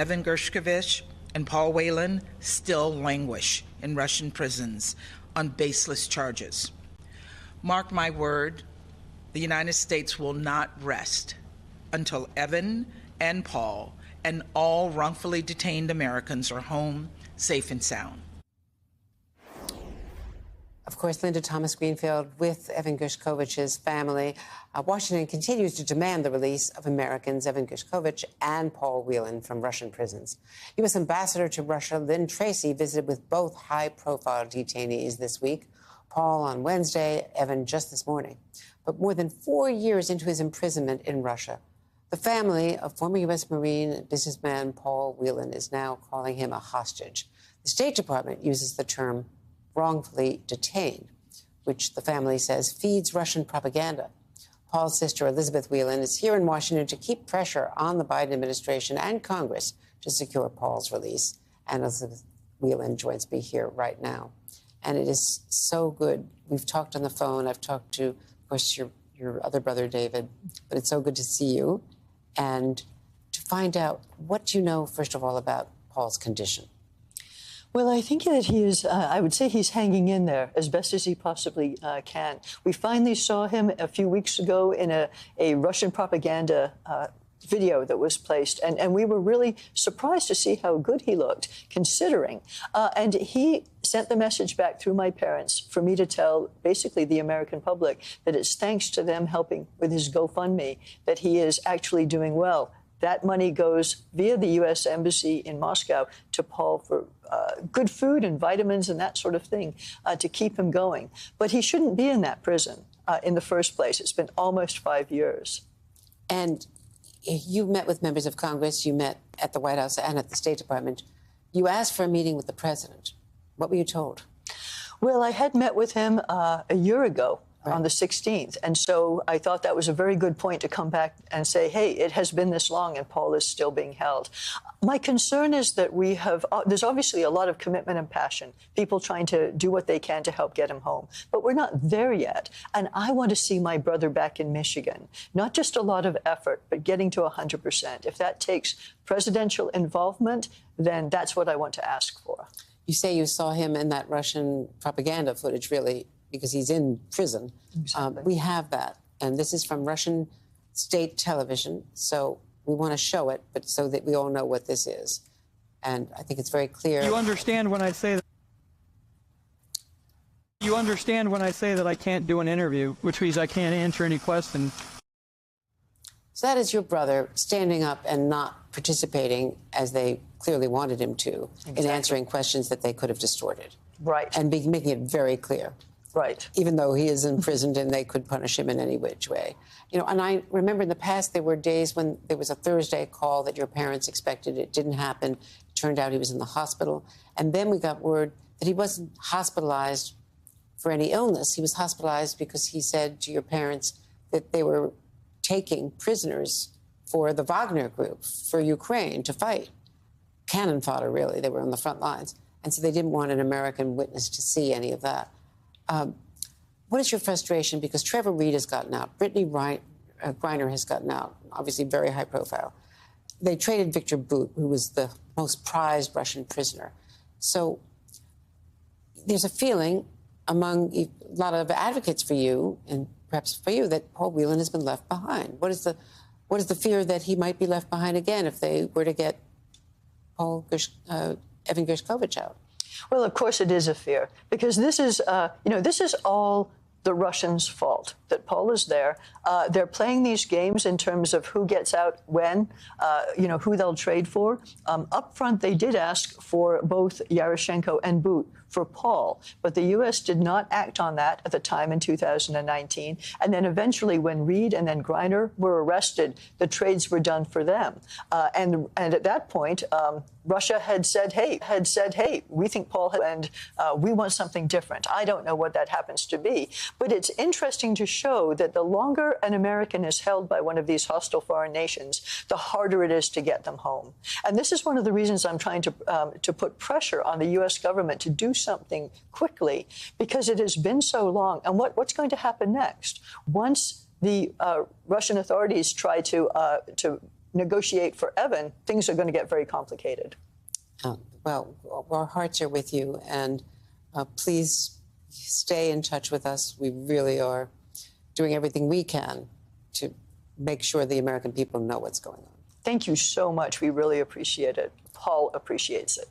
Evan Gershkovich and Paul Whelan still languish in Russian prisons on baseless charges. Mark my word, the United States will not rest until Evan and Paul and all wrongfully detained Americans are home, safe and sound. Of course, Linda Thomas-Greenfield with Evan Gershkovich's family. Washington continues to demand the release of Americans Evan Gershkovich and Paul Whelan from Russian prisons. U.S. Ambassador to Russia Lynn Tracy visited with both high-profile detainees this week. Paul on Wednesday, Evan just this morning. But more than 4 years into his imprisonment in Russia, the family of former U.S. Marine and businessman Paul Whelan is now calling him a hostage. The State Department uses the term wrongfully detained, which the family says feeds Russian propaganda. Paul's sister, Elizabeth Whelan, is here in Washington to keep pressure on the Biden administration and Congress to secure Paul's release. And Elizabeth Whelan joins me here right now. And it is so good. We've talked on the phone. I've talked to, of course, your other brother, David. But it's so good to see you and to find out what you know, first of all, about Paul's condition. Well, I think that he is, I would say he's hanging in there as best as he possibly can. We finally saw him a few weeks ago in a Russian propaganda video that was placed, and we were really surprised to see how good he looked, considering. And he sent the message back through my parents for me to tell basically the American public that it's thanks to them helping with his GoFundMe that he is actually doing well. That money goes via the U.S. Embassy in Moscow to Paul for good food and vitamins and that sort of thing to keep him going. But he shouldn't be in that prison in the first place. It's been almost 5 years. And you met with members of Congress. You met at the White House and at the State Department. You asked for a meeting with the president. What were you told? Well, I had met with him a year ago. Right. On the 16th. And so I thought that was a very good point to come back and say, hey, it has been this long and Paul is still being held. My concern is that we have, there's obviously a lot of commitment and passion, people trying to do what they can to help get him home. But we're not there yet. And I want to see my brother back in Michigan. Not just a lot of effort, but getting to 100%. If that takes presidential involvement, then that's what I want to ask for. You say you saw him in that Russian propaganda footage, really, because he's in prison. Exactly. We have that. And this is from Russian state television. So we want to show it, but so that we all know what this is. And I think it's very clear. You understand when I say that. You understand when I say that I can't do an interview, which means I can't answer any questions. So that is your brother standing up and not participating as they clearly wanted him to in answering questions that they could have distorted. Right. And making it very clear. Right. Even though he is imprisoned and they could punish him in any which way. You know, and I remember in the past there were days when there was a Thursday call that your parents expected. It didn't happen. It turned out he was in the hospital. And then we got word that he wasn't hospitalized for any illness. He was hospitalized because he said to your parents that they were taking prisoners for the Wagner group, for Ukraine, to fight. Cannon fodder, really. They were on the front lines. And so they didn't want an American witness to see any of that. What is your frustration? Because Trevor Reed has gotten out. Brittany Griner has gotten out, obviously very high profile. They traded Victor Bout, who was the most prized Russian prisoner. So there's a feeling among a lot of advocates for you, and perhaps for you, that Paul Whelan has been left behind. What is the fear that he might be left behind again if they were to get Evan Gershkovich out? Well, of course it is a fear, because this is, this is all the Russians' fault, that Paul is there. They're playing these games in terms of who gets out when, who they'll trade for. Up front, they did ask for both Yaroshenko and Bout for Paul, but the U.S. did not act on that at the time in 2019. And then eventually, when Reed and then Griner were arrested, the trades were done for them. And at that point, Russia had said, hey, we think Paul, and we want something different. I don't know what that happens to be. But it's interesting to show that the longer an American is held by one of these hostile foreign nations, the harder it is to get them home. And this is one of the reasons I'm trying to put pressure on the U.S. government to do something quickly, because it has been so long. And what's going to happen next? Once the Russian authorities try to negotiate for Evan, things are going to get very complicated. Well, our hearts are with you, and please stay in touch with us. We really are doing everything we can to make sure the American people know what's going on. Thank you so much. We really appreciate it. Paul appreciates it.